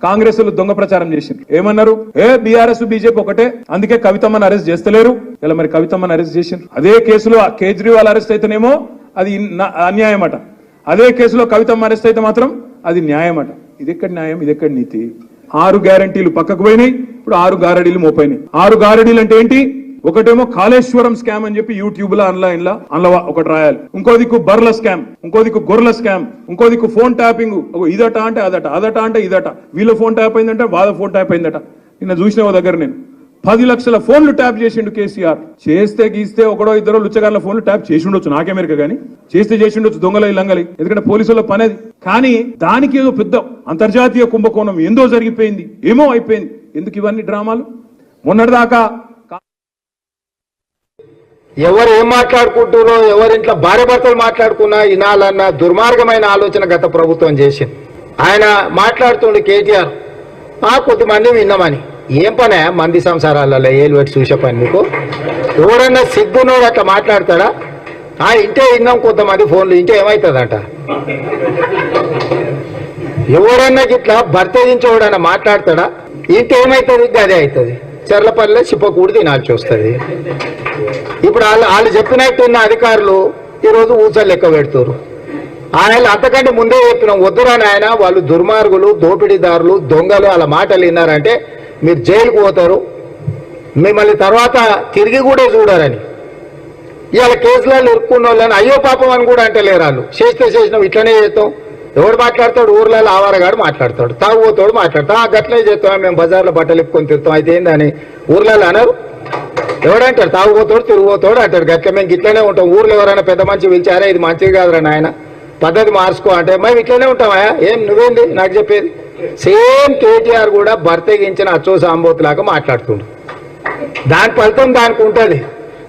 కాంగ్రెస్ దొంగ ప్రచారం చేసింది. ఏమన్నారు? బీఆర్ఎస్ బీజేపీ ఒకటే, అందుకే కవితమ్మని అరెస్ట్ చేస్తలేరు. ఇలా మరి కవితమ్మని అరెస్ట్ చేసిండ్రు. అదే కేసులో కేజ్రీవాల్ అరెస్ట్ అయితేనేమో అది అన్యాయమట, అదే కేసులో కవితమ్మ అరెస్ట్ అయితే మాత్రం అది న్యాయమట. ఇది ఎక్కడ న్యాయం, ఇది ఎక్కడ నీతి? 6 గ్యారంటీలు పక్కకు పోయినాయి, ఇప్పుడు 6 గారడీలు మోపోయినాయి. 6 గారడీలు అంటే ఏంటి? ఒకటేమో కాళేశ్వరం స్కామ్ అని చెప్పి యూట్యూబ్ లో ఆన్లైన్ అందులో ఒకటి రాయాలి, ఇంకో దిక్కు బర్ల స్కామ్, ఇంకో దిక్కు గొర్రెల స్కామ్, ఇంకో దిక్కు ఫోన్ ట్యాపింగ్, ఇదట అంటే అదట, అదట అంటే ఇదట, వీళ్ళ ఫోన్ ట్యాప్ అయిందంటే వాళ్ళ ఫోన్ ట్యాప్ అయిందట. నిన్న చూసిన దగ్గర నేను 10 లక్షల ఫోన్లు ట్యాప్ చేసిండు కేసీఆర్. చేస్తే గీస్తే ఒకడో ఇద్దరో లుచ్చగాళ్ళ ఫోన్లు ట్యాప్ చేసి ఉండొచ్చు, నాకేమెరిక కానీ చేసి ఉండొచ్చు దొంగలై లంగలి, ఎందుకంటే పోలీసుల పనేది. కానీ దానికి ఏదో పెద్ద అంతర్జాతీయ కుంభకోణం ఏందో జరిగిపోయింది, ఏమో అయిపోయింది. ఎందుకు ఇవన్నీ డ్రామాలు? మొన్నటిదాకా ఎవరు ఏం మాట్లాడుకుంటారో, ఎవరింట్లో భార్య భర్తలు మాట్లాడుకున్నా వినాలన్న దుర్మార్గమైన ఆలోచన గత ప్రభుత్వం చేసింది. ఆయన మాట్లాడుతుండే కేటీఆర్ కొద్దిమంది విన్నామని. ఏం పనే మంది సంసారాలలో ఏలు పెట్టి చూసే పని మీకు? ఎవడన్నా సిగ్గునోడు అట్లా మాట్లాడతాడా? ఇంటే విన్నాం కొంతమంది ఫోన్లు, ఇంటే ఏమవుతుందట? ఎవడన్నా ఇట్లా భర్త నుంచి ఎవడన్నా మాట్లాడతాడా? ఇంటే ఏమవుతుంది? గదే అవుతుంది. చెర్లపల్లిలో చిప్పకూడి తినాల్సి వస్తుంది. ఇప్పుడు వాళ్ళు చెప్పినట్టున్న అధికారులు ఈరోజు ఊసలు లెక్క పెడుతున్నారు. ఆయన అంతకంటే ముందే చెప్పినాం, వద్దురా నాయన, వాళ్ళు దుర్మార్గులు, దోపిడీదారులు, దొంగలు, వాళ్ళ మాటలు విన్నారంటే మీరు జైలుకు పోతారు, మిమ్మల్ని తర్వాత తిరిగి కూడా చూడారని. ఇవాళ కేసులలో ఇరుక్కున్న వాళ్ళని అయ్యో పాపం అని కూడా అంటలేరు వాళ్ళు. చేసినాం ఇట్లనే చేస్తాం. ఎవడు మాట్లాడతాడు? ఊర్లలో ఆవారగాడు మాట్లాడతాడు, తాగుపోతాడు మాట్లాడతాడు. గట్లనే చేస్తాం, మేము బజార్లో బట్టలు ఇప్పుకొని తిరుగుతాం, అయితే ఏందని ఊర్లలో అన్నారు. ఎవడంటాడు? తాగుపోతాడు తిరిగిపోతాడు అంటాడు. గట్ల మేము ఇట్లనే ఉంటాం. ఊర్లో ఎవరైనా పెద్ద మంచి పిలిచారా, ఇది మంచిది కాదురా నాయన, పద్ధతి మార్చుకో అంటే మేము ఇట్లనే ఉంటామా? ఏం నువ్వేంది నాకు చెప్పేది? సేమ్ కేటీఆర్ కూడా బర్తగించిన అచ్చో సాంబోతులాగా మాట్లాడుతుండు. దాని ఫలితం దానికి ఉంటుంది.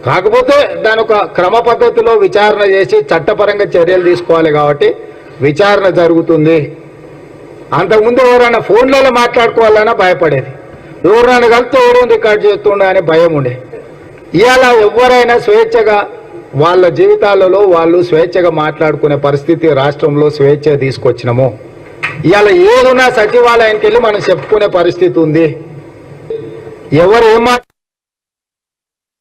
కాకపోతే దాని ఒక క్రమ పద్ధతిలో విచారణ చేసి చట్టపరంగా చర్యలు తీసుకోవాలి కాబట్టి విచారణ జరుగుతుంది. అంతకుముందు ఎవరైనా ఫోన్లలో మాట్లాడుకోవాలన్నా భయపడేది, ఎవరైనా కలిస్తే ఎవరో రికార్డ్ చేస్తుండే అని భయం ఉండే. ఇవాళ ఎవరైనా స్వేచ్ఛగా వాళ్ళ జీవితాలలో వాళ్ళు స్వేచ్ఛగా మాట్లాడుకునే పరిస్థితి రాష్ట్రంలో స్వేచ్ఛ తీసుకొచ్చినాము. ఇవాళ ఏదున్నా సచివాలయానికి వెళ్ళి మనం చెప్పుకునే పరిస్థితి ఉంది. ఎవరు ఏం